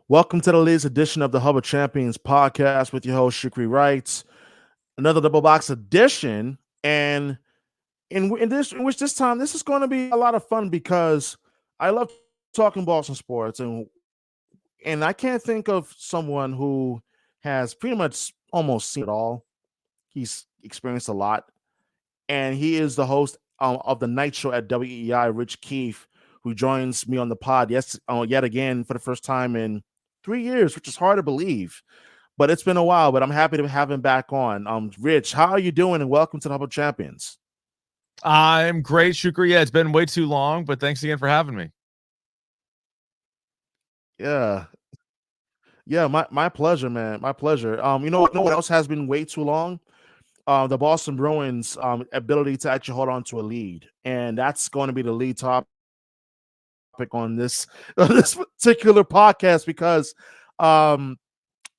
Welcome to the latest edition of the Hub of Champions podcast with your host Shukri Wright. Another double box edition, and in which this time this is going to be a lot of fun because I love talking Boston sports, and I can't think of someone who has pretty much almost seen it all. He's experienced a lot, and he is the host of the night show at WEEI, Rich Keefe, who joins me on the pod yet again for the first time in 3 years, which is hard to believe. But it's been a while, but I'm happy to have him back on. Rich, how are you doing? And welcome to the Hub of Champions. I'm great, Shukri. Yeah, it's been way too long, but thanks again for having me. Yeah. Yeah, my pleasure, man. My pleasure. You know what else has been way too long? The Boston Bruins ability to actually hold on to a lead. And that's going to be the lead topic on this on this particular podcast because um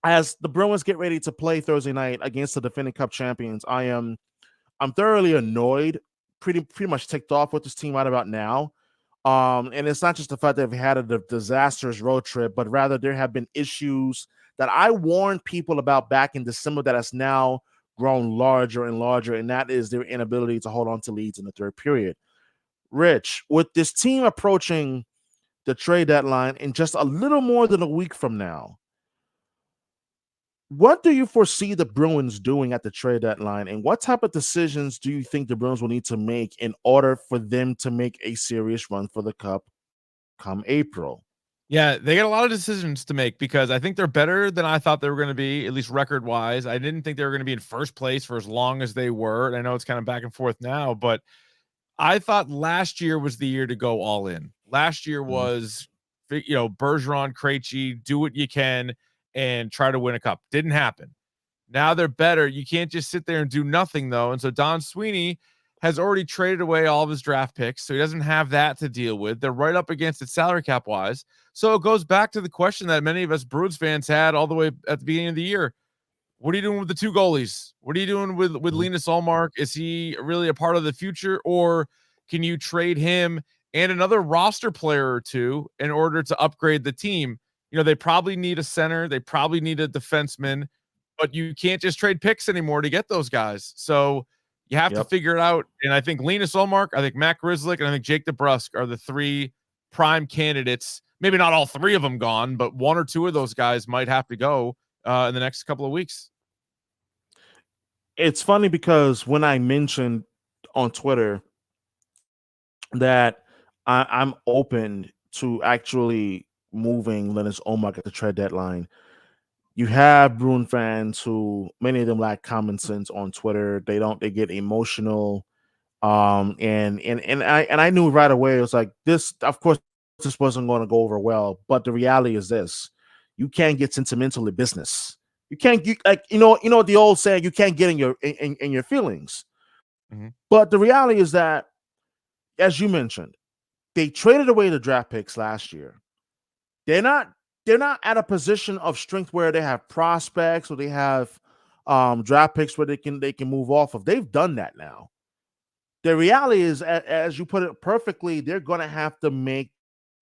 as the Bruins get ready to play Thursday night against the defending Cup champions, I'm thoroughly annoyed, pretty much ticked off with this team right about now. And it's not just the fact that they've had a disastrous road trip, but rather there have been issues that I warned people about back in December that has now grown larger and larger, and that is their inability to hold on to leads in the third period. Rich, with this team approaching the trade deadline in just a little more than a week from now, what do you foresee the Bruins doing at the trade deadline, and what type of decisions do you think the Bruins will need to make in order for them to make a serious run for the Cup come April? Yeah, they got a lot of decisions to make because I think they're better than I thought they were going to be, at least record wise. I didn't think they were going to be in first place for as long as they were. And I know it's kind of back and forth now, but I thought last year was the year to go all in. Last year Mhm. was, Bergeron, Krejci, do what you can and try to win a cup. Didn't happen. Now they're better. You can't just sit there and do nothing, though. And so Don Sweeney has already traded away all of his draft picks, so he doesn't have that to deal with. They're right up against it salary cap wise. So it goes back to the question that many of us Bruins fans had all the way at the beginning of the year. What are you doing with the two goalies? What are you doing with Mhm. Linus Ullmark? Is he really a part of the future, or can you trade him and another roster player or two in order to upgrade the team? They probably need a center. They probably need a defenseman, but you can't just trade picks anymore to get those guys. So you have to Yep. figure it out. And I think Linus Ullmark, I think Matt Grzelcyk, and I think Jake DeBrusk are the three prime candidates. Maybe not all three of them gone, but one or two of those guys might have to go in the next couple of weeks. It's funny because when I mentioned on Twitter that I'm open to actually moving Linus Ullmark at the trade deadline, you have Bruin fans who many of them lack common sense on Twitter. They get emotional. And I knew right away it was like this, of course, this wasn't going to go over well. But the reality is this: you can't get sentimental in business. You can't get like the old saying, you can't get in your feelings. Mhm. But the reality is that, as you mentioned, they traded away the draft picks last year. They're not they're not at a position of strength where they have prospects or they have draft picks where they can move off of. They've done that now. The reality is, as you put it perfectly, they're going to have to make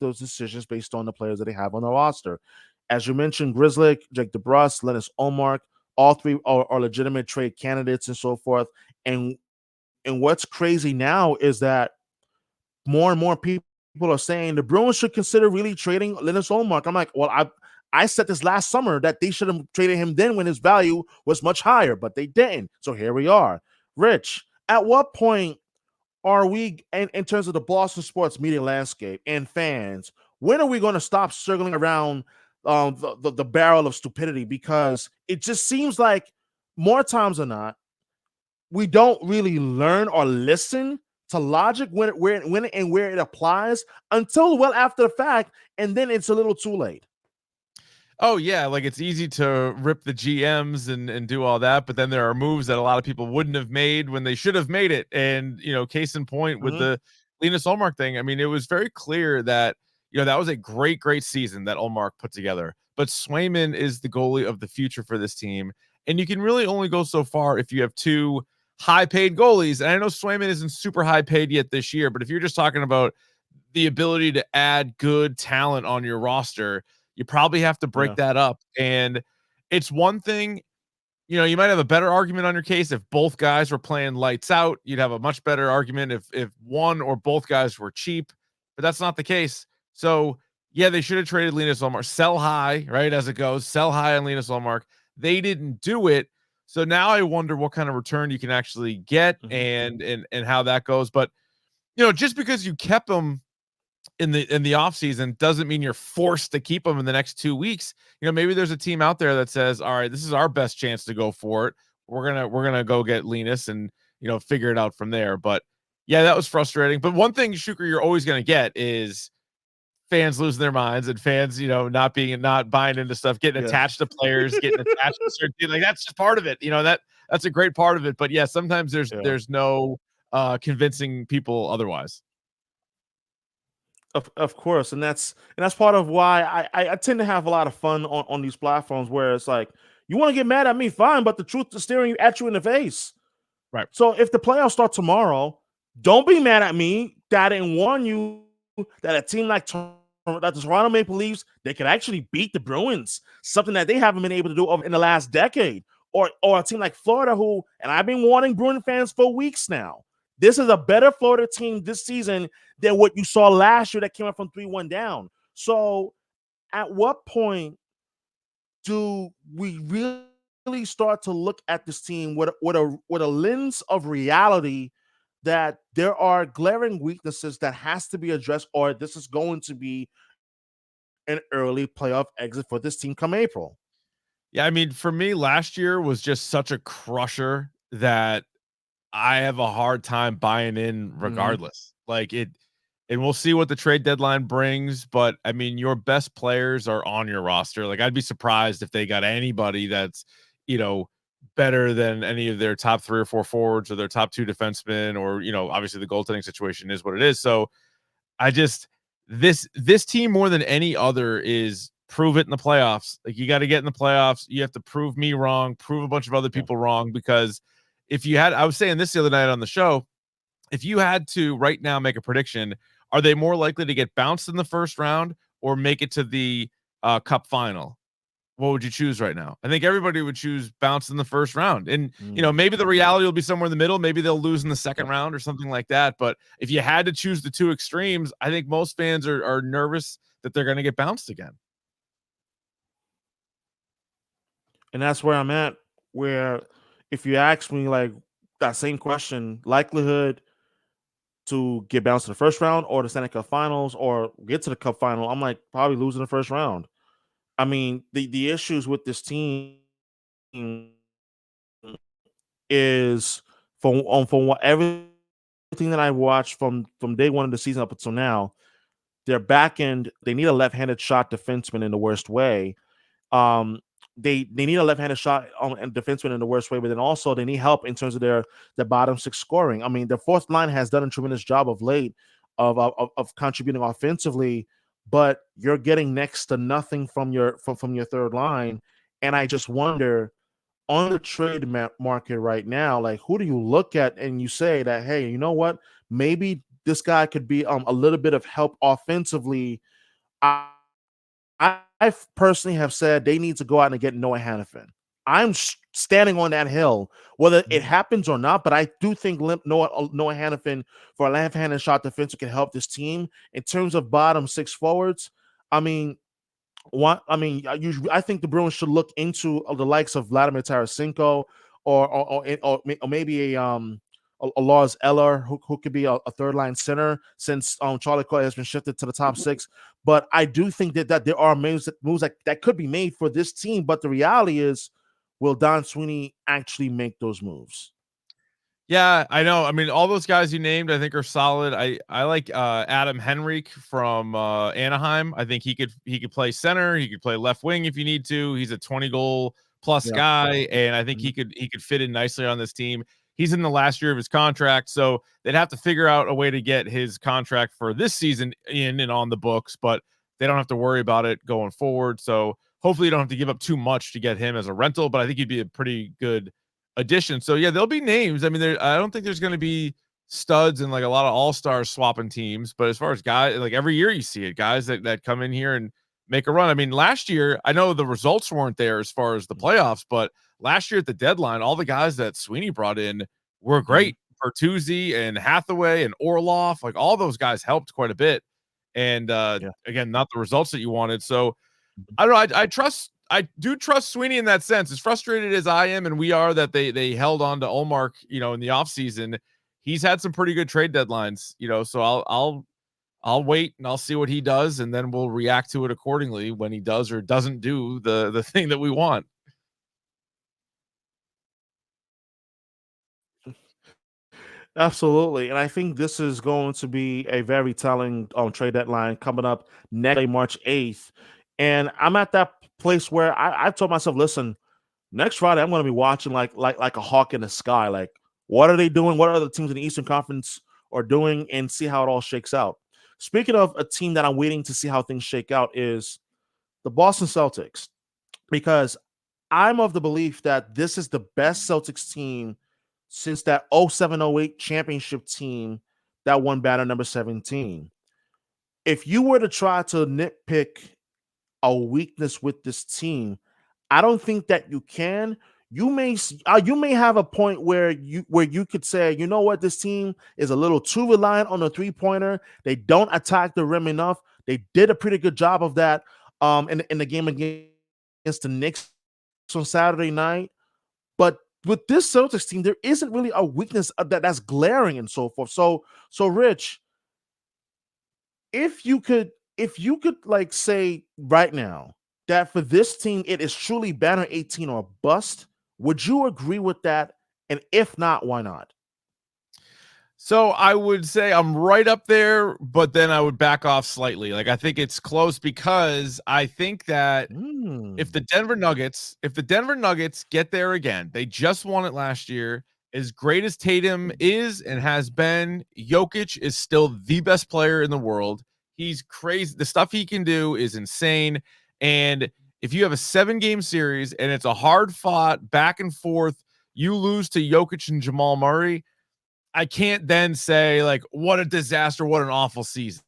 those decisions based on the players that they have on the roster. As you mentioned, Grzelcyk, Jake DeBrusk, Linus Ullmark, all three are legitimate trade candidates and so forth. And and what's crazy now is that more and more people are saying the Bruins should consider really trading Linus Ullmark. I'm like, well, I said this last summer that they should have traded him then when his value was much higher, but they didn't. So here we are. Rich, at what point are we in terms of the Boston sports media landscape and fans? When are we going to stop circling around the barrel of stupidity? Because it just seems like more times than not, we don't really learn or listen to logic when it applies until well after the fact, and then it's a little too late. Oh yeah, like it's easy to rip the GMs and do all that, but then there are moves that a lot of people wouldn't have made when they should have made it. And case in point with Mhm. the Linus Ullmark thing, I mean, it was very clear that that was a great season that Ullmark put together. But Swayman is the goalie of the future for this team, and you can really only go so far if you have two high-paid goalies. And I know Swayman isn't super high-paid yet this year, but if you're just talking about the ability to add good talent on your roster, you probably have to break Yeah. that up. And it's one thing, you might have a better argument on your case if both guys were playing lights out. You'd have a much better argument if one or both guys were cheap, but that's not the case. So yeah, they should have traded Linus Ullmark. Sell high, right? As it goes, sell high on Linus Ullmark. They didn't do it. So now I wonder what kind of return you can actually get and how that goes. But just because you kept them in the off season doesn't mean you're forced to keep them in the next 2 weeks. Maybe there's a team out there that says, all right, this is our best chance to go for it. We're gonna go get Linus and figure it out from there. But yeah, that was frustrating. But one thing, Shuker, you're always gonna get is fans losing their minds and fans, not buying into stuff, getting attached to players, getting attached to certain things. Like that's just part of it. That's a great part of it. But yeah, sometimes there's no convincing people otherwise. Of course, and that's part of why I tend to have a lot of fun on these platforms where it's like you want to get mad at me, fine, but the truth is staring at you in the face. Right. So if the playoffs start tomorrow, don't be mad at me that I didn't warn you that a team like the Toronto Maple Leafs, they could actually beat the Bruins, something that they haven't been able to do in the last decade, or a team like Florida, who, and I've been warning Bruin fans for weeks now. This is a better Florida team this season than what you saw last year that came up from 3-1 down. So at what point do we really start to look at this team with a lens of reality that there are glaring weaknesses that has to be addressed, or this is going to be an early playoff exit for this team come April? Yeah, I mean, for me, last year was just such a crusher that I have a hard time buying in regardless. Like and we'll see what the trade deadline brings, but I mean, your best players are on your roster. Like I'd be surprised if they got anybody that's, better than any of their top 3 or 4 forwards or their top 2 defensemen, or, obviously the goaltending situation is what it is. So I just this team more than any other is prove it in the playoffs. Like you got to get in the playoffs. You have to prove me wrong, prove a bunch of other people wrong, because if you had, I was saying this the other night on the show, if you had to right now make a prediction, are they more likely to get bounced in the first round or make it to the cup final? What would you choose right now? I think everybody would choose bounce in the first round. And, maybe the reality will be somewhere in the middle. Maybe they'll lose in the second round or something like that. But if you had to choose the two extremes, I think most fans are nervous that they're going to get bounced again. And that's where I'm at, where if you ask me like that same question, likelihood to get bounced in the first round or the Stanley Cup Finals or get to the Cup Final, I'm like probably losing the first round. I mean, the issues with this team is from what everything that I watched from day one of the season up until now, their back end, they need a left-handed shot defenseman in the worst way. They need a left-handed shot and defenseman in the worst way, but then also they need help in terms of their bottom six scoring. I mean, the fourth line has done a tremendous job of late of contributing offensively, but you're getting next to nothing from your third line. And I just wonder, on the trade market right now, like who do you look at and you say that, hey, you know what, maybe this guy could be a little bit of help offensively. I personally have said they need to go out and get Noah Hannafin. I'm standing on that hill, whether it happens or not. But I do think Noah Hannafin for a left-handed shot defense can help this team in terms of bottom six forwards. I mean, I think the Bruins should look into the likes of Vladimir Tarasenko or maybe a Lars Eller who could be a third line center since Charlie Coyle has been shifted to the top six. But I do think that there are moves that could be made for this team. But the reality is, will Don Sweeney actually make those moves? Yeah, I know. I mean, all those guys you named, I think are solid. I like Adam Henrique from Anaheim. I think he could play center. He could play left wing if you need to. He's a 20 goal plus guy, and I think he could fit in nicely on this team. He's in the last year of his contract, so they'd have to figure out a way to get his contract for this season in and on the books, but they don't have to worry about it going forward. So hopefully you don't have to give up too much to get him as a rental, but I think he'd be a pretty good addition. So yeah, there'll be names. I mean, I don't think there's going to be studs and like a lot of all-stars swapping teams, but as far as guys, like every year you see it, guys that come in here and make a run. I mean, last year, I know the results weren't there as far as the playoffs, but last year at the deadline, all the guys that Sweeney brought in were Mhm. great. Bertuzzi and Hathaway and Orloff, like all those guys helped quite a bit. And Yeah. again, not the results that you wanted. So Mhm. I don't know. I do trust Sweeney in that sense. As frustrated as I am and we are that they held on to Olmark, in the offseason, he's had some pretty good trade deadlines, so I'll wait and I'll see what he does, and then we'll react to it accordingly when he does or doesn't do the thing that we want. Absolutely. And I think this is going to be a very telling trade deadline coming up next day, March 8th. And I'm at that place where I told myself, listen, next Friday I'm going to be watching like a hawk in the sky. Like, what are they doing? What are the teams in the Eastern Conference are doing, and see how it all shakes out. Speaking of a team that I'm waiting to see how things shake out is the Boston Celtics, because I'm of the belief that this is the best Celtics team since that 07-08 championship team that won banner number 17. If you were to try to nitpick a weakness with this team, I don't think that you can. You may have a point where you could say, you know what, this team is a little too reliant on the three-pointer. They don't attack the rim enough. They did a pretty good job of that in the game against the Knicks on Saturday night. But with this Celtics team, there isn't really a weakness that's glaring and so forth. So Rich, if you could if you could like say right now that for this team it is truly banner 18 or bust, would you agree with that? And if not, why not? So I would say I'm right up there, but then I would back off slightly. Like I think it's close because I think that if Mm. the Denver Nuggets get there again, they just won it last year. As great as Tatum is and has been, Jokic is still the best player in the world. He's crazy. The stuff he can do is insane. And if you have a 7-game series and it's a hard fought back and forth, you lose to Jokic and Jamal Murray, I can't then say like what a disaster, what an awful season,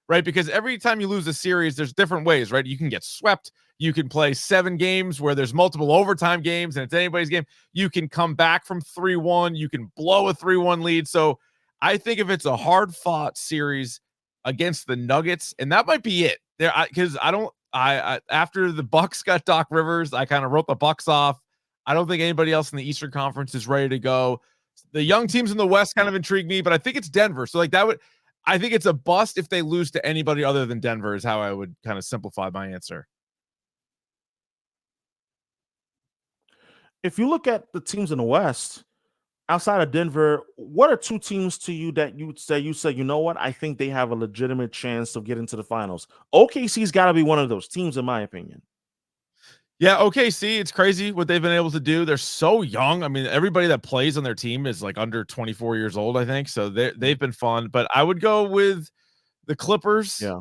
right? Because every time you lose a series, there's different ways, right? You can get swept. You can play 7 games where there's multiple overtime games and it's anybody's game. You can come back from 3-1. You can blow a 3-1 lead. So I think if it's a hard fought series against the Nuggets, and that might be it there, because I don't, I after the Bucks got Doc Rivers, I kind of wrote the Bucks off. I don't think anybody else in the Eastern Conference is ready to go. The young teams in the West kind of intrigue me, but I think it's Denver. So like that would, I think it's a bust if they lose to anybody other than Denver is how I would kind of simplify my answer. If you look at the teams in the West, outside of Denver, what are two teams to you that you say, you know what, I think they have a legitimate chance of getting to the finals? OKC's got to be one of those teams, in my opinion. Yeah, okay. See, it's crazy what they've been able to do. They're so young. I mean, everybody that plays on their team is like under 24 years old, I think. So they've been fun. But I would go with the Clippers. Yeah.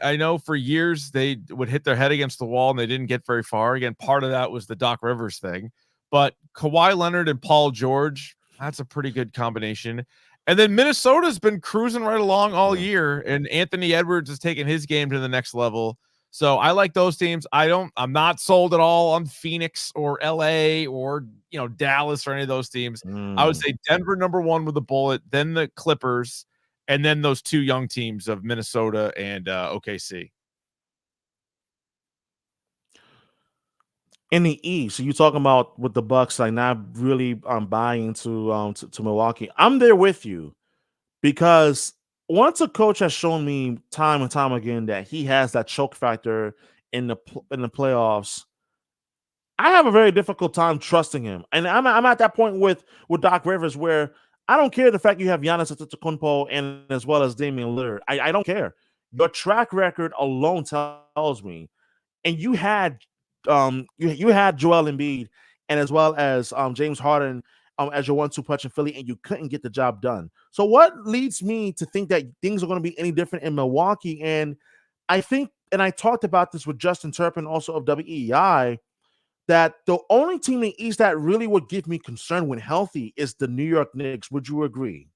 I know for years they would hit their head against the wall and they didn't get very far. Again, part of that was the Doc Rivers thing. But Kawhi Leonard and Paul George, that's a pretty good combination. And then Minnesota's been cruising right along all Yeah. year, and Anthony Edwards has taken his game to the next level. So I like those teams. I'm not sold at all on Phoenix or LA or Dallas or any of those teams. I would Mm. say Denver number one with a bullet, then the Clippers, and then those two young teams of Minnesota and OKC. In the East, so you talking about with the Bucks, like not really buying to Milwaukee. I'm there with you because once a coach has shown me time and time again that he has that choke factor in the playoffs, I have a very difficult time trusting him. And I'm at that point with Doc Rivers where I don't care the fact you have Giannis Antetokounmpo and as well as Damian Lillard. I don't care. Your track record alone tells me, and you had Joel Embiid and as well as James Harden as your 1-2 punch in Philly, and you couldn't get the job done. So what leads me to think that things are going to be any different in Milwaukee? And I think, and I talked about this with Justin Turpin, also of WEI, that the only team in the East that really would give me concern when healthy is the New York Knicks. Would you agree?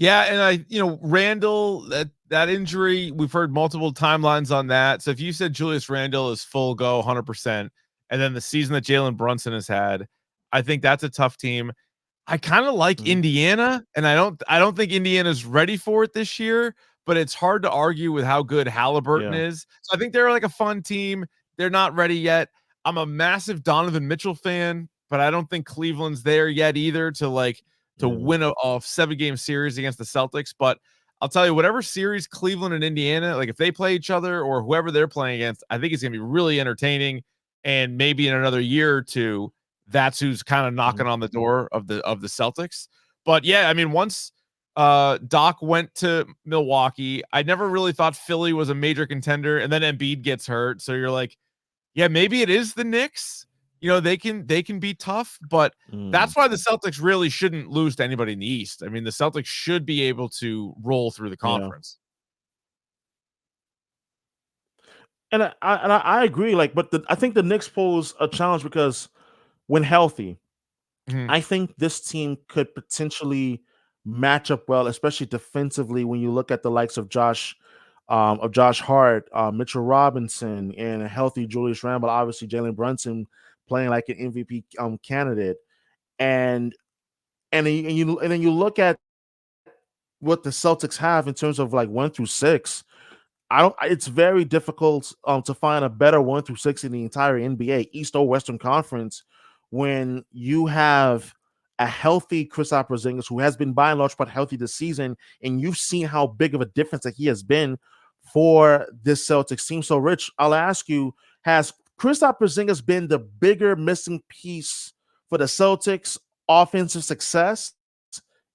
Yeah, and Randall, that injury, we've heard multiple timelines on that. So if you said Julius Randle is full go 100%, and then the season that Jalen Brunson has had, I think that's a tough team. I kind of like Mhm. Indiana, and I don't think Indiana's ready for it this year, but it's hard to argue with how good Halliburton Yeah. is. So I think they're like a fun team. They're not ready yet. I'm a massive Donovan Mitchell fan, but I don't think Cleveland's there yet either to Yeah. win a 7-game series against the Celtics. But I'll tell you, whatever series Cleveland and Indiana, like if they play each other or whoever they're playing against, I think it's gonna be really entertaining. And maybe in another year or two, that's who's kind of Mhm. knocking on the door of the Celtics. But yeah, I mean, once Doc went to Milwaukee, I never really thought Philly was a major contender, and then Embiid gets hurt, so you're like, yeah, maybe it is the Knicks. They can be tough, but Mm. that's why the Celtics really shouldn't lose to anybody in the East. I mean, the Celtics should be able to roll through the Yeah. conference. And I agree. Like, but I think the Knicks pose a challenge because when healthy, Mhm. I think this team could potentially match up well, especially defensively. When you look at the likes of Josh Hart, Mitchell Robinson, and a healthy Julius Randle, obviously Jalen Brunson playing like an MVP candidate, and and then you look at what the Celtics have in terms of like 1 through 6. I don't. It's very difficult to find a better 1 through 6 in the entire NBA, East or Western Conference, when you have a healthy Kristaps Porzingis who has been by and large part healthy this season, and you've seen how big of a difference that he has been for this Celtics team. So, Rich, I'll ask you: has Kristaps Porzingis been the bigger missing piece for the Celtics' offensive success,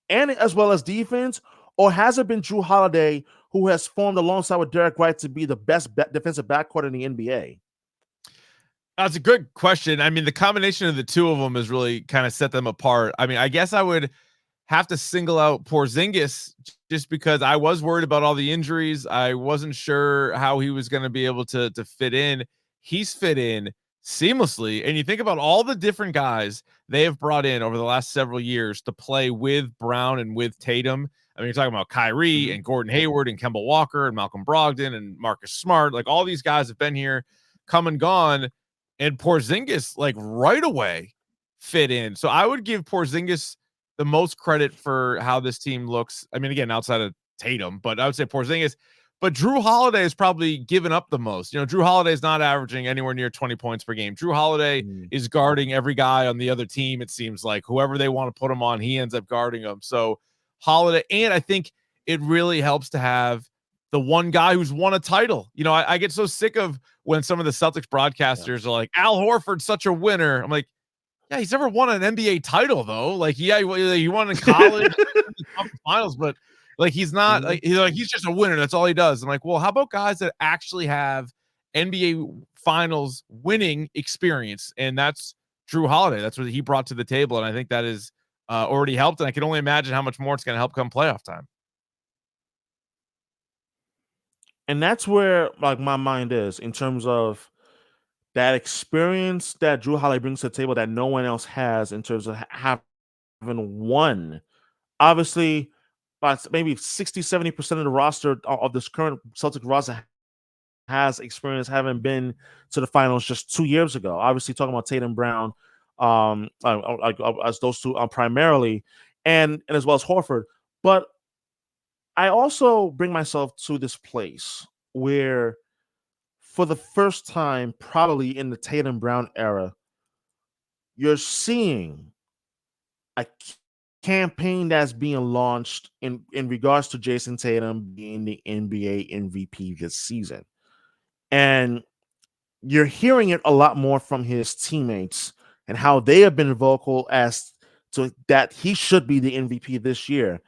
and as well as defense, or has it been Drew Holiday, who has formed alongside with Derek White to be the best defensive backcourt in the NBA? That's a good question. I mean, the combination of the two of them has really kind of set them apart. I mean, I guess I would have to single out Porzingis just because I was worried about all the injuries. I wasn't sure how he was going to be able to fit in. He's fit in seamlessly. And you think about all the different guys they have brought in over the last several years to play with Brown and with Tatum. I mean, you're talking about Kyrie Mhm. and Gordon Hayward and Kemba Walker and Malcolm Brogdon and Marcus Smart. Like all these guys have been here, come and gone. And Porzingis, like right away, fit in. So I would give Porzingis the most credit for how this team looks. I mean, again, outside of Tatum, but I would say Porzingis. But Drew Holiday has probably given up the most. Drew Holiday is not averaging anywhere near 20 points per game. Drew Holiday Mm. is guarding every guy on the other team. It seems like whoever they want to put him on, he ends up guarding them. So Holiday, and I think it really helps to have the one guy who's won a title. I get so sick of when some of the Celtics Yeah. broadcasters are like, Al Horford's such a winner. I'm like, yeah, he's never won an NBA title though. Like, yeah, he won in college, the conference finals, but like he's not Mhm. he's just a winner. That's all he does. I'm like, well, how about guys that actually have NBA finals winning experience? And that's Drew Holiday. That's what he brought to the table. And I think that is already helped. And I can only imagine how much more it's going to help come playoff time. And that's where like my mind is in terms of that experience that Drew Holiday brings to the table that no one else has in terms of having won. Obviously, about maybe 60-70% of the roster of this current Celtic roster has experience having been to the finals just 2 years ago. Obviously, talking about Tatum Brown, as those two primarily, and as well as Horford. But I also bring myself to this place where, for the first time, probably in the Tatum Brown era, you're seeing a campaign that's being launched in regards to Jason Tatum being the NBA MVP this season. And you're hearing it a lot more from his teammates and how they have been vocal as to that he should be the MVP this year.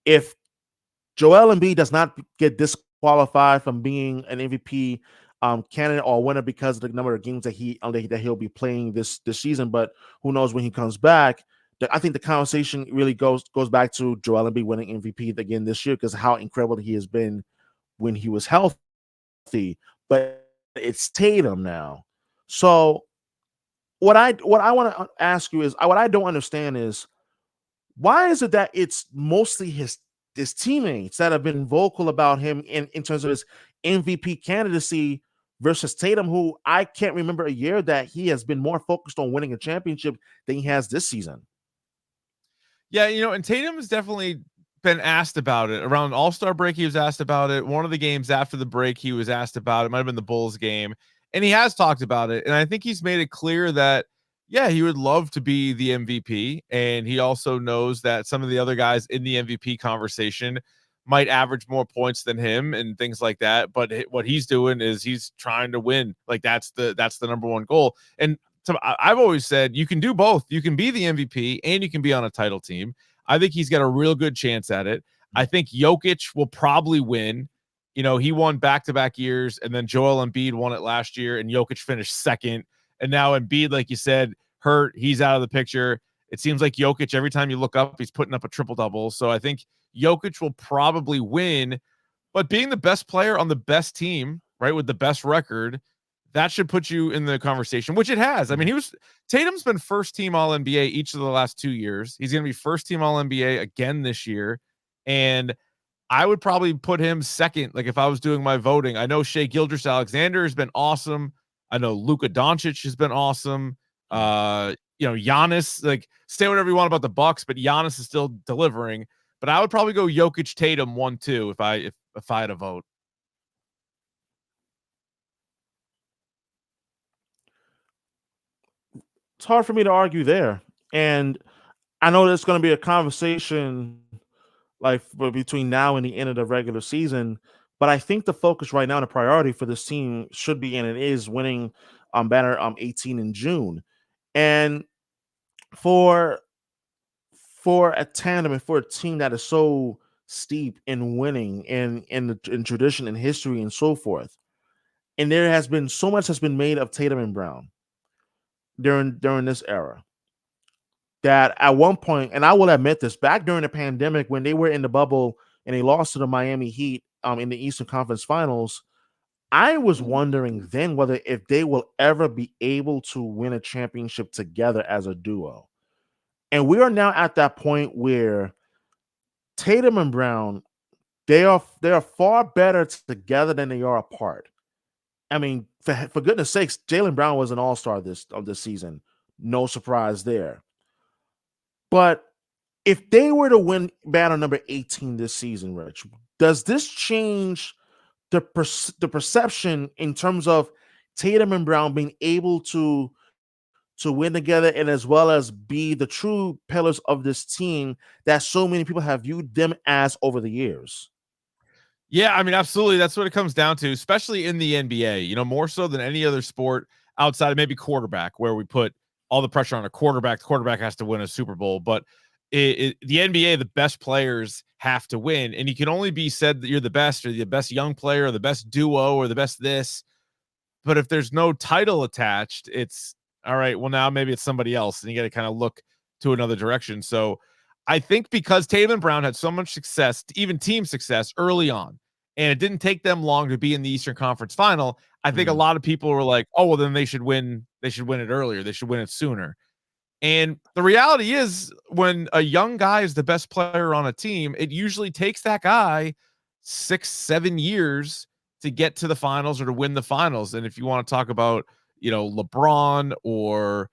If Joel Embiid does not get disqualified from being an MVP candidate or winner because of the number of games that he'll be playing this season, but who knows when he comes back. I think the conversation really goes back to Joel Embiid winning MVP again this year because how incredible he has been when he was healthy. But it's Tatum now. So what I want to ask you is what I don't understand is why is it that it's mostly his his teammates that have been vocal about him in terms of his MVP candidacy versus Tatum, who I can't remember a year that he has been more focused on winning a championship than he has this season. Yeah, and Tatum has definitely been asked about it. Around All-Star break, he was asked about it. One of the games after the break, he was asked about it. Might have been the Bulls game. And he has talked about it. And I think he's made it clear that, yeah, he would love to be the MVP. And he also knows that some of the other guys in the MVP conversation might average more points than him and things like that. But what he's doing is he's trying to win. Like that's the number one goal. And I've always said you can do both. You can be the MVP and you can be on a title team. I think he's got a real good chance at it. I think Jokic will probably win. He won back-to-back years, and then Joel Embiid won it last year, and Jokic finished second. And now Embiid, like you said, hurt. He's out of the picture. It seems like Jokic, every time you look up, he's putting up a triple-double. So I think Jokic will probably win. But being the best player on the best team, right, with the best record, that should put you in the conversation, which it has. I mean, Tatum's been first team All NBA each of the last 2 years. He's going to be first team All NBA again this year. And I would probably put him second. Like if I was doing my voting, I know Shea Gilgeous-Alexander has been awesome. I know Luka Doncic has been awesome. Giannis, like say whatever you want about the Bucks, but Giannis is still delivering. But I would probably go Jokic, Tatum 1-2 if I had a vote. It's hard for me to argue there. And I know there's going to be a conversation like between now and the end of the regular season, but I think the focus right now and the priority for this team should be, and it is, winning banner 18 in June. And for a tandem and for a team that is so steep in winning and in tradition and history and so forth, and there has been so much has been made of Tatum and Brown during this era, that at one point, and I will admit this, back during the pandemic when they were in the bubble and they lost to the Miami Heat in the Eastern Conference Finals, I was wondering then whether if they will ever be able to win a championship together as a duo. And we are now at that point where Tatum and Brown, they are far better together than they are apart. I mean, for goodness sakes, Jaylen Brown was an all-star this season. No surprise there. But if they were to win banner number 18 this season, Rich, does this change the perception in terms of Tatum and Brown being able to win together and as well as be the true pillars of this team that so many people have viewed them as over the years? Yeah, I mean, absolutely. That's what it comes down to, especially in the NBA, more so than any other sport outside of maybe quarterback, where we put all the pressure on a quarterback. The quarterback has to win a Super Bowl. But the NBA, the best players have to win. And you can only be said that you're the best or the best young player or the best duo or the best this. But if there's no title attached, it's all right. Well, now maybe it's somebody else, and you got to kind of look to another direction. So I think because Tatum and Brown had so much success, even team success early on, and it didn't take them long to be in the Eastern Conference Final, I think a lot of people were like, "Oh, well, then they should win. They should win it earlier. They should win it sooner." And the reality is, when a young guy is the best player on a team, it usually takes that guy 6-7 years to get to the finals or to win the finals. And if you want to talk about, LeBron or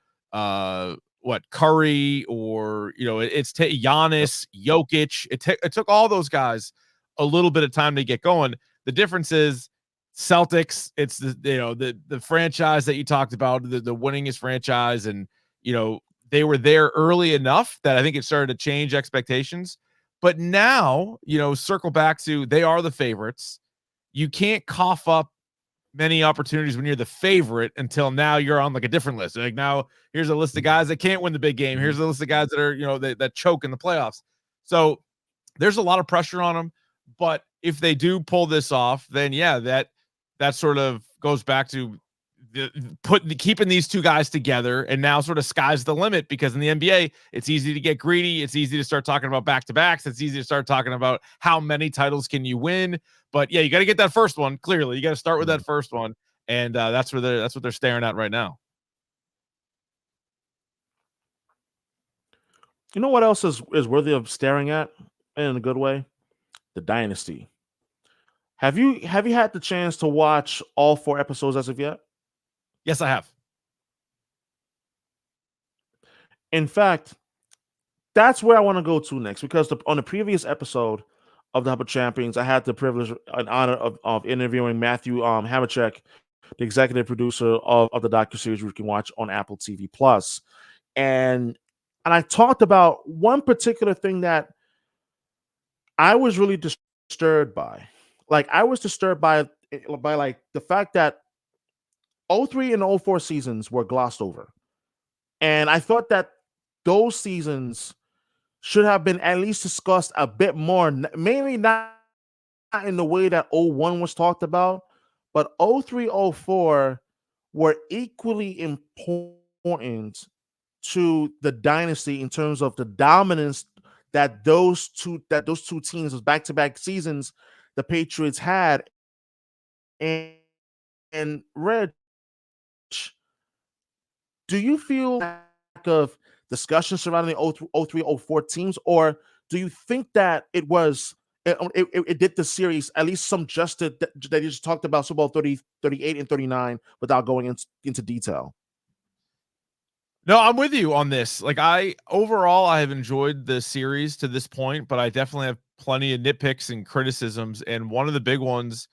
Curry or it's Giannis, Jokic, it took all those guys a little bit of time to get going. The difference is Celtics, it's the franchise that you talked about, the winningest franchise, and they were there early enough that I think it started to change expectations. But now, circle back to they are the favorites. You can't cough up many opportunities when you're the favorite until now you're on like a different list. Like now here's a list of guys that can't win the big game. Here's a list of guys that are, that choke in the playoffs. So there's a lot of pressure on them. But if they do pull this off, then yeah, that sort of goes back to keeping these two guys together, and now sort of sky's the limit, because in the NBA it's easy to get greedy. It's easy to start talking about back-to-backs. It's easy to start talking about how many titles can you win. But yeah, you got to get that first one. Clearly, you got to start with that first one, and that's what they're staring at right now. You know what else is worthy of staring at in a good way? the Dynasty. Have you had the chance to watch all 4 episodes as of yet? Yes, I have. In fact, that's where I want to go to next because on the previous episode of the Hub of Champions, I had the privilege and honor of interviewing Matthew Hamachek, the executive producer of the docuseries you can watch on Apple TV Plus. And I talked about one particular thing that I was really disturbed by. Like I was disturbed by like the fact that '03 and '04 seasons were glossed over. And I thought that those seasons should have been at least discussed a bit more, mainly not in the way that '01 was talked about, but '03, '04 were equally important to the dynasty in terms of the dominance that those two teams, those back-to-back seasons, the Patriots had. And Reg, do you feel lack of discussion surrounding the '03, '04 teams, or do you think that it did the series at least some justice that you just talked about Super Bowl 30, 38, and 39 without going into detail? No, I'm with you on this. Like overall I have enjoyed the series to this point, but I definitely have plenty of nitpicks and criticisms. And one of the big ones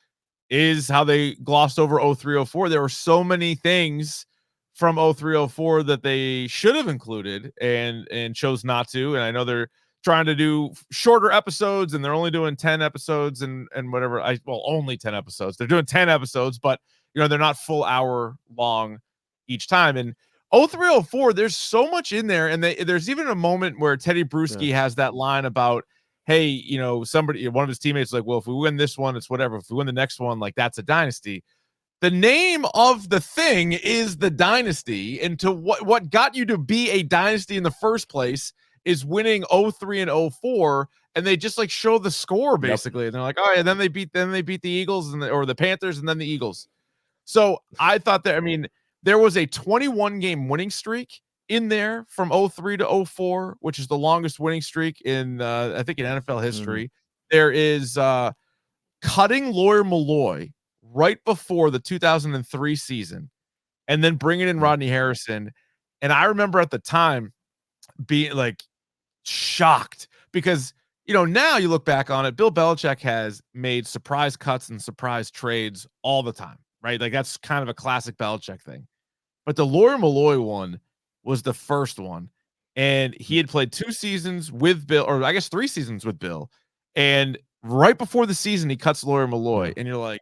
is how they glossed over '03, '04. There were so many things from '03, '04 that they should have included and chose not to. And I know they're trying to do shorter episodes and they're only doing 10 episodes and whatever. Only 10 episodes. They're doing 10 episodes, but they're not full hour long each time. And '03, '04, there's so much in there. And there's even a moment where Teddy Bruschi has that line about, hey, one of his teammates like, well, if we win this one, it's whatever. If we win the next one, like that's a dynasty. The name of the thing is the dynasty. And to what got you to be a dynasty in the first place is winning '03 and '04. And they just like show the score basically. Yep. And they're like, oh yeah, then they beat the Eagles or the Panthers and then the Eagles. So I thought there was a 21 game winning streak in there from '03 to '04, which is the longest winning streak in I think in NFL history. Mm-hmm. There is cutting Lawyer Malloy right before the 2003 season and then bringing in Rodney Harrison. And I remember at the time being like shocked because now you look back on it, Bill Belichick has made surprise cuts and surprise trades all the time, right? Like that's kind of a classic Belichick thing. But the Lawyer Malloy one was the first one. And he had played 2 seasons with Bill, or I guess 3 seasons with Bill. And right before the season, he cuts Lawyer Malloy. And you're like,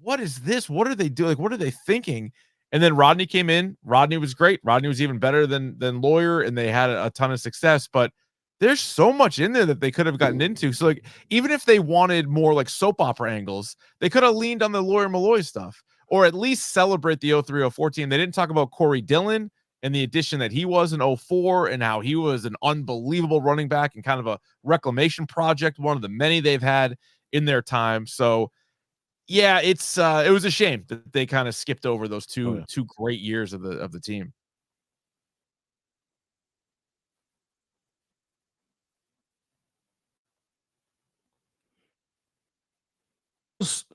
what is this? What are they doing? Like, what are they thinking? And then Rodney came in. Rodney was great. Rodney was even better than Lawyer, and they had a ton of success. But there's so much in there that they could have gotten into. So, like, even if they wanted more like soap opera angles, they could have leaned on the Lawyer Malloy stuff. Or at least celebrate the '03, '04 team. They didn't talk about Corey Dillon and the addition that he was in '04 and how he was an unbelievable running back and kind of a reclamation project, one of the many they've had in their time. So, yeah, it was a shame that they kind of skipped over those two great years of the team.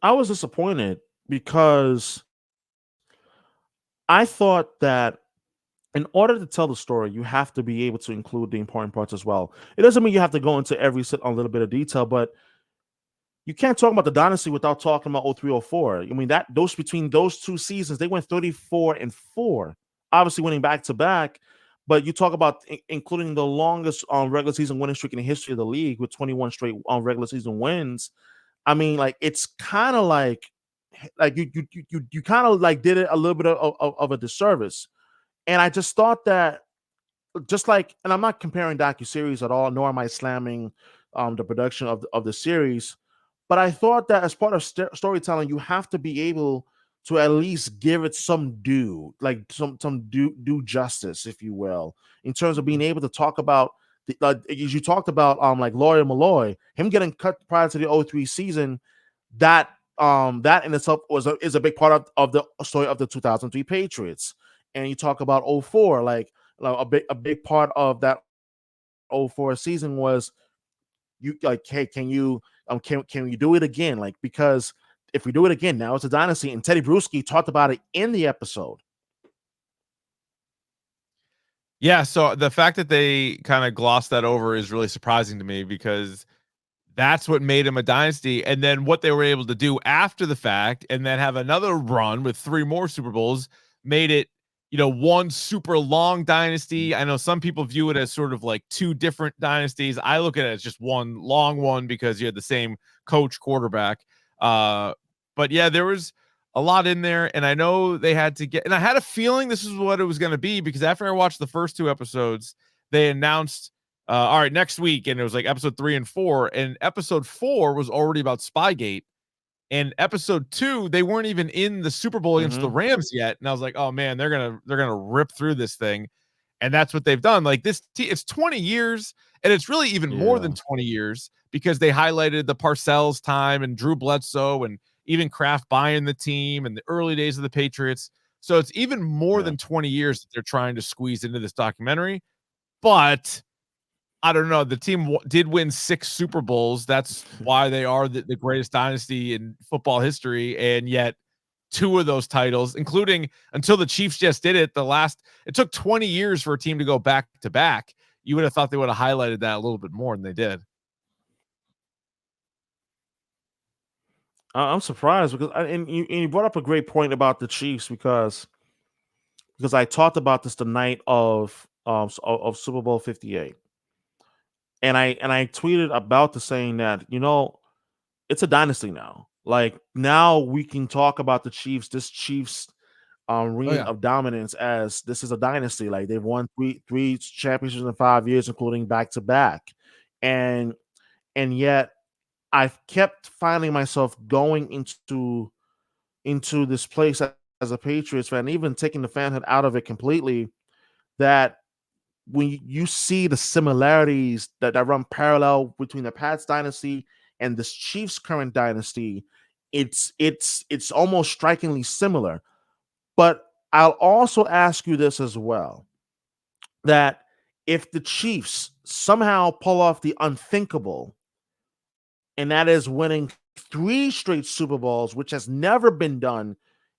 I was disappointed because I thought that in order to tell the story, you have to be able to include the important parts as well. It doesn't mean you have to go into a little bit of detail, but you can't talk about the dynasty without talking about '03, '04. I mean, between those 2 seasons, they went 34-4, obviously winning back to back. But you talk about including the longest regular season winning streak in the history of the league with 21 straight regular season wins. I mean, like it's kind of like you kind of like did it a little bit of a disservice. And I just thought that and I'm not comparing docuseries at all, nor am I slamming the production of the series, but I thought that as part of storytelling, you have to be able to at least give it some due, like some due justice, if you will, in terms of being able to talk about as you talked about like Lawyer Malloy, him getting cut prior to the '03 season, that in itself is a big part of the story of the 2003 Patriots. And you talk about '04, like a big part of that '04 season was you like, hey, can we do it again? Like, because if we do it again, now it's a dynasty. And Teddy Bruschi talked about it in the episode. Yeah, so the fact that they kind of glossed that over is really surprising to me because that's what made him a dynasty. And then what they were able to do after the fact and then have another run with 3 more Super Bowls made it, one super long dynasty. I know some people view it as sort of like 2 different dynasties. I look at it as just one long one because you had the same coach quarterback. But yeah, there was a lot in there, and I know they had to get, and I had a feeling this is what it was going to be because after I watched the first 2 episodes, they announced all right, next week, and it was like episode 3 and 4, and episode 4 was already about Spygate, and episode 2 they weren't even in the Super Bowl against the Rams yet, and I was like, oh man, they're gonna rip through this thing, and that's what they've done. Like it's 20 years, and it's really even more than 20 years because they highlighted the Parcells time and Drew Bledsoe and even Kraft buying the team and the early days of the Patriots. So it's even more than 20 years that they're trying to squeeze into this documentary, but I don't know. The team did win 6 Super Bowls. That's why they are the greatest dynasty in football history. And yet 2 of those titles, including until the Chiefs just did it, it took 20 years for a team to go back to back. You would have thought they would have highlighted that a little bit more than they did. I'm surprised because and you brought up a great point about the Chiefs because I talked about this the night of Super Bowl 58. And I tweeted about the saying that, it's a dynasty now. Like, now we can talk about the Chiefs, this Chiefs Oh reign yeah. of dominance, as this is a dynasty. Like, they've won three championships in 5 years, including back to back. And yet I've kept finding myself going into this place as a Patriots fan, even taking the fanhood out of it completely, that when you see the similarities that run parallel between the Pats dynasty and this Chiefs current dynasty, it's almost strikingly similar. But I'll also ask you this as well, that if the Chiefs somehow pull off the unthinkable, and that is winning 3 straight Super Bowls, which has never been done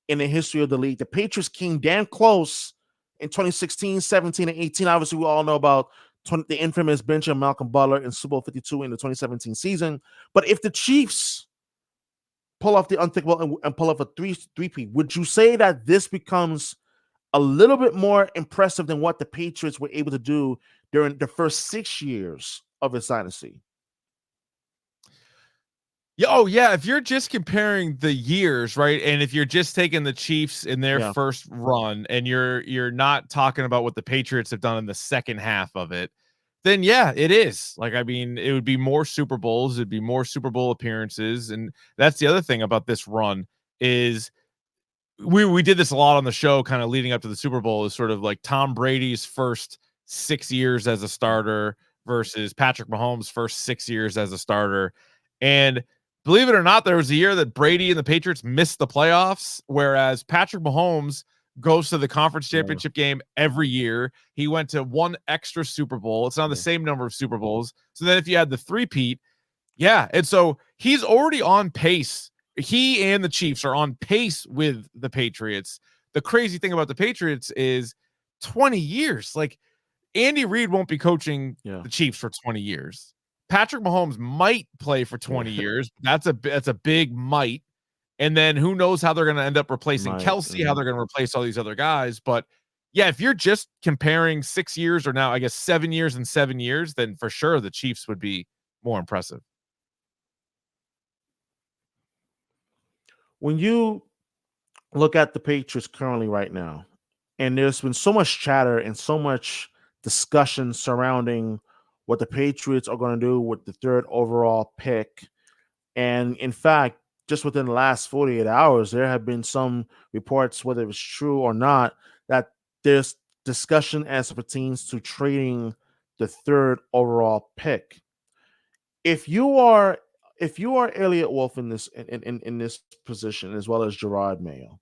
in the history of the league. The Patriots came damn close in 2016, 17, and 18. Obviously, we all know about the infamous bench of Malcolm Butler in Super Bowl 52 in the 2017 season. But if the Chiefs pull off the unthinkable and pull off a three-peat, would you say that this becomes a little bit more impressive than what the Patriots were able to do during the first 6 years of its dynasty? Yeah, oh yeah, if you're just comparing the years, right? And if you're just taking the Chiefs in their Yeah. first run and you're not talking about what the Patriots have done in the second half of it, then yeah, it is. Like, I mean, it would be more Super Bowls, it'd be more Super Bowl appearances. And that's the other thing about this run is we did this a lot on the show kind of leading up to the Super Bowl, is sort of like Tom Brady's first 6 years as a starter versus Patrick Mahomes' first 6 years as a starter. And believe it or not, there was a year that Brady and the Patriots missed the playoffs, whereas Patrick Mahomes goes to the conference Yeah. championship game every year. He went to 1 extra Super Bowl. It's not the same number of Super Bowls. So then if you had the three-peat, yeah. And so he's already on pace. He and the Chiefs are on pace with the Patriots. The crazy thing about the Patriots is 20 years. Like, Andy Reid won't be coaching Yeah. the Chiefs for 20 years. Patrick Mahomes might play for 20 years. That's a big might. And then who knows how they're going to end up replacing Kelsey, how they're going to replace all these other guys. But yeah, if you're just comparing 6 years, or now I guess 7 years and 7 years, then for sure the Chiefs would be more impressive. When you look at the Patriots currently right now, and there's been so much chatter and so much discussion surrounding what the Patriots are going to do with the 3rd overall pick. And in fact, just within the last 48 hours, there have been some reports, whether it's true or not, that there's discussion as it pertains to trading the 3rd overall pick. If you are Elliott Wolf in this position, as well as Gerard Mayo,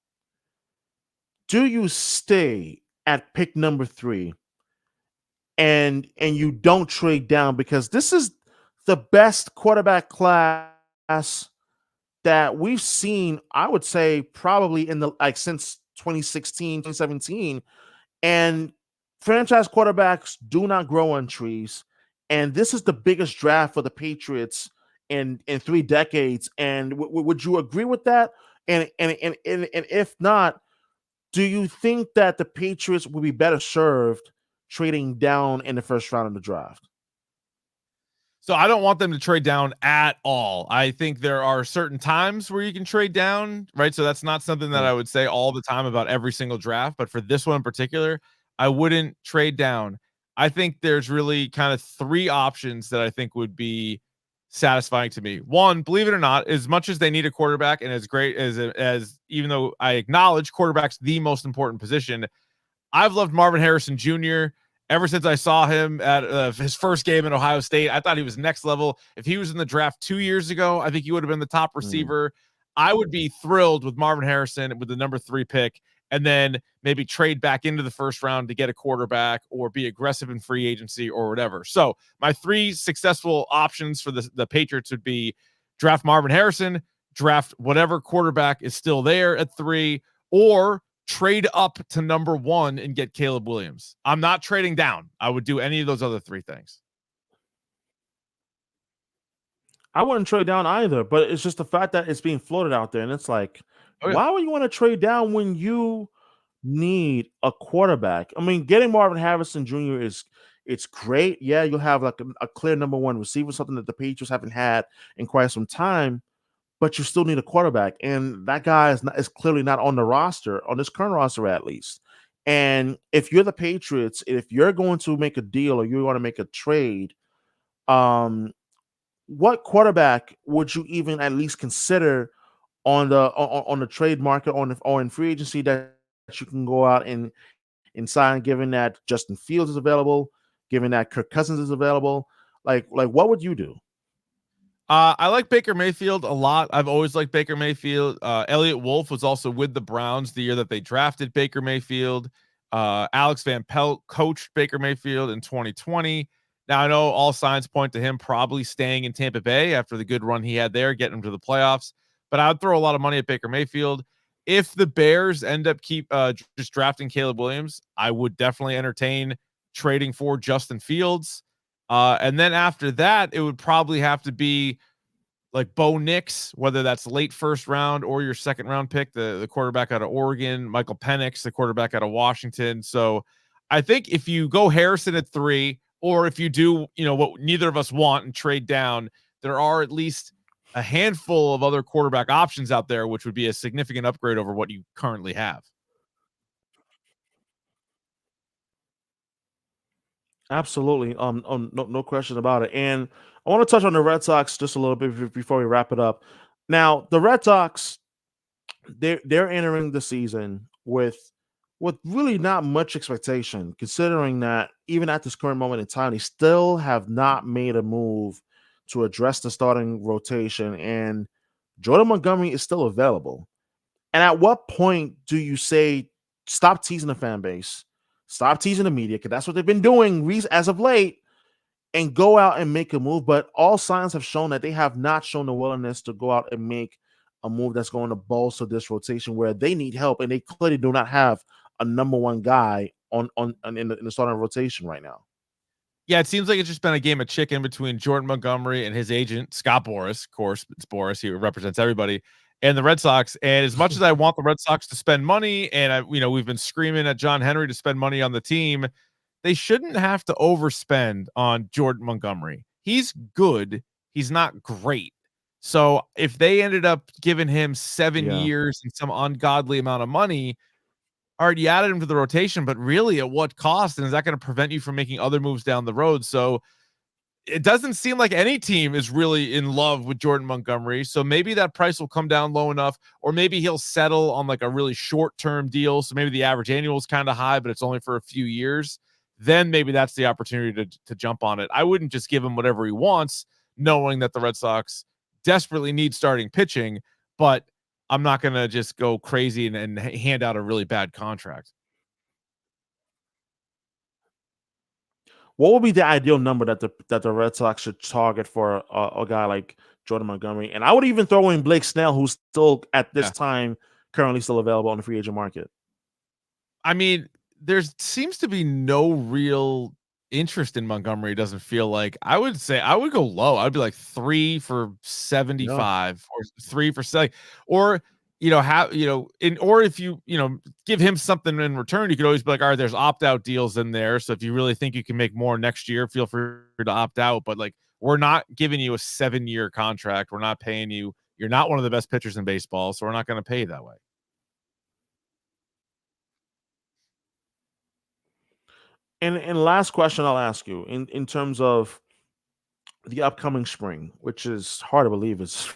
do you stay at pick number 3 and you don't trade down? Because this is the best quarterback class that we've seen, I would say probably in the like since 2016, 2017. And franchise quarterbacks do not grow on trees. And this is the biggest draft for the Patriots in 3 decades. And would you agree with that? And if not, do you think that the Patriots would be better served trading down in the first round of the draft? So I don't want them to trade down at all. I think there are certain times where you can trade down, right? So that's not something that Yeah. I would say all the time about every single draft, but for this one in particular, I wouldn't trade down. I think there's really kind of three options that I think would be satisfying to me. One, believe it or not, as much as they need a quarterback and as great as even though I acknowledge quarterback's the most important position, I've loved Marvin Harrison Jr. ever since I saw him at his first game in Ohio State. I thought he was next level. If he was in the draft 2 years ago, I think he would have been the top Mm. receiver. I would be thrilled with Marvin Harrison with the number 3 pick, and then maybe trade back into the first round to get a quarterback or be aggressive in free agency or whatever. So my 3 successful options for the Patriots would be draft Marvin Harrison, draft whatever quarterback is still there at 3, or trade up to number 1 and get Caleb Williams. I'm not trading down. I would do any of those other 3 things. I wouldn't trade down either, but it's just the fact that it's being floated out there, and it's like, Oh yeah. why would you want to trade down when you need a quarterback? I mean, getting Marvin Harrison Jr. is it's great. Yeah, you'll have like a clear number one receiver, something that the Patriots haven't had in quite some time. But you still need a quarterback, and that guy is clearly not on the roster on this current roster at least. And if you're the Patriots, if you're going to make a deal or you want to make a trade, um, what quarterback would you even at least consider on the trade market or in free agency that you can go out and sign, given that Justin Fields is available, given that Kirk Cousins is available? Like what would you do? I like Baker Mayfield a lot. I've always liked Baker Mayfield. Elliott Wolf was also with the Browns the year that they drafted Baker Mayfield. Alex Van Pelt coached Baker Mayfield in 2020. Now I know all signs point to him probably staying in Tampa Bay after the good run he had there, getting him to the playoffs. But I would throw a lot of money at Baker Mayfield. If the Bears end up just drafting Caleb Williams, I would definitely entertain trading for Justin Fields. And then after that, it would probably have to be like Bo Nix, whether that's late first round or your second round pick, the quarterback out of Oregon, Michael Penix, the quarterback out of Washington. So I think if you go Harrison at 3, or if you do, what neither of us want and trade down, there are at least a handful of other quarterback options out there, which would be a significant upgrade over what you currently have. Absolutely. No question about it. And I want to touch on the Red Sox just a little bit before we wrap it up. Now, the Red Sox, they're entering the season with really not much expectation, considering that even at this current moment in time, they still have not made a move to address the starting rotation, and Jordan Montgomery is still available. And at what point do you say stop teasing the fan base, stop teasing the media, because that's what they've been doing as of late, and go out and make a move? But all signs have shown that they have not shown the willingness to go out and make a move that's going to bolster this rotation where they need help, and they clearly do not have a number one guy in the starting rotation right now. Yeah, it seems like it's just been a game of chicken between Jordan Montgomery and his agent, Scott Boras. Of course, it's Boras. He represents everybody, and the Red Sox. And as much as I want the Red Sox to spend money, and we've been screaming at John Henry to spend money on the team, they shouldn't have to overspend on Jordan Montgomery. He's good. He's not great. So if they ended up giving him 7 Yeah. years and some ungodly amount of money, all right, you added him to the rotation, but really at what cost? And is that going to prevent you from making other moves down the road? So it doesn't seem like any team is really in love with Jordan Montgomery. So maybe that price will come down low enough, or maybe he'll settle on like a really short-term deal. So maybe the average annual is kind of high, but it's only for a few years. Then maybe that's the opportunity to jump on it. I wouldn't just give him whatever he wants, knowing that the Red Sox desperately need starting pitching, but I'm not going to just go crazy and hand out a really bad contract. what would be the ideal number that the Red Sox should target for a guy like Jordan Montgomery? And I would even throw in Blake Snell, who's still at this Yeah. time currently still available on the free agent market. I mean, there seems to be no real interest in Montgomery. Doesn't feel like. I would say I would go low. I'd be like 3 for Yeah. 75 or 3 for 70, or have or if give him something in return, you could always be like, all right, there's opt out deals in there. So if you really think you can make more next year, feel free to opt out. But like, we're not giving you a 7-year contract. We're not paying you. You're not one of the best pitchers in baseball, so we're not going to pay you that way. And last question I'll ask you in terms of the upcoming spring, which is hard to believe is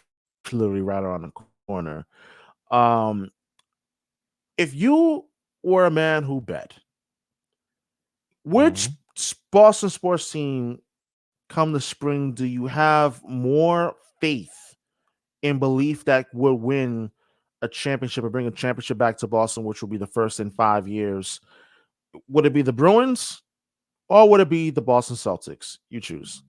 literally right around the corner. Um, if you were a man who bet, which Mhm. Boston sports team come the spring do you have more faith and belief that will win a championship or bring a championship back to Boston, which will be the first in 5 years? Would it be the Bruins or would it be the Boston Celtics? You choose.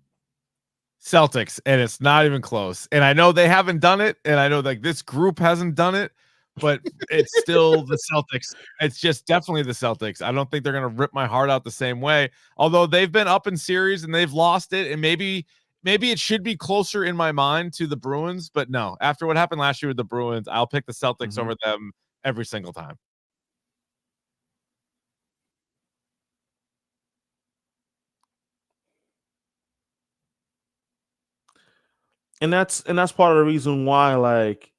Celtics, and it's not even close. And I know they haven't done it, and I know like this group hasn't done it, but it's still the Celtics. It's just definitely the Celtics. I don't think they're gonna rip my heart out the same way. Although they've been up in series and they've lost it, and maybe it should be closer in my mind to the Bruins, but no. After what happened last year with the Bruins, I'll pick the Celtics Mhm. over them every single time. And that's part of the reason why, like,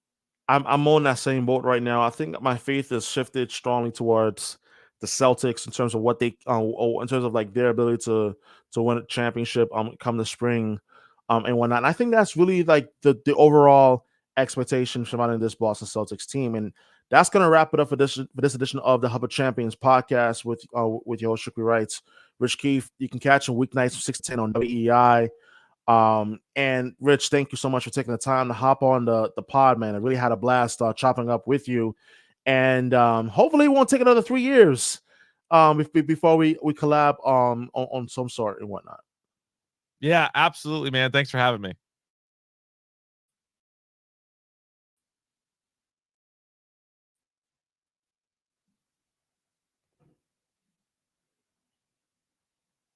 I'm on that same boat right now. I think my faith has shifted strongly towards the Celtics in terms of what they in terms of like their ability to win a championship come the spring and whatnot. And I think that's really like the overall expectation surrounding this Boston Celtics team. And that's gonna wrap it up for this edition of the Hub of Champions podcast with your host Strictly Rights, Rich Keefe. You can catch him weeknights from 6 to 10 on WEI. And Rich, thank you so much for taking the time to hop on the pod, man. I really had a blast chopping up with you. And hopefully it won't take another 3 years before we collab on some sort and whatnot. Yeah, absolutely, man. Thanks for having me.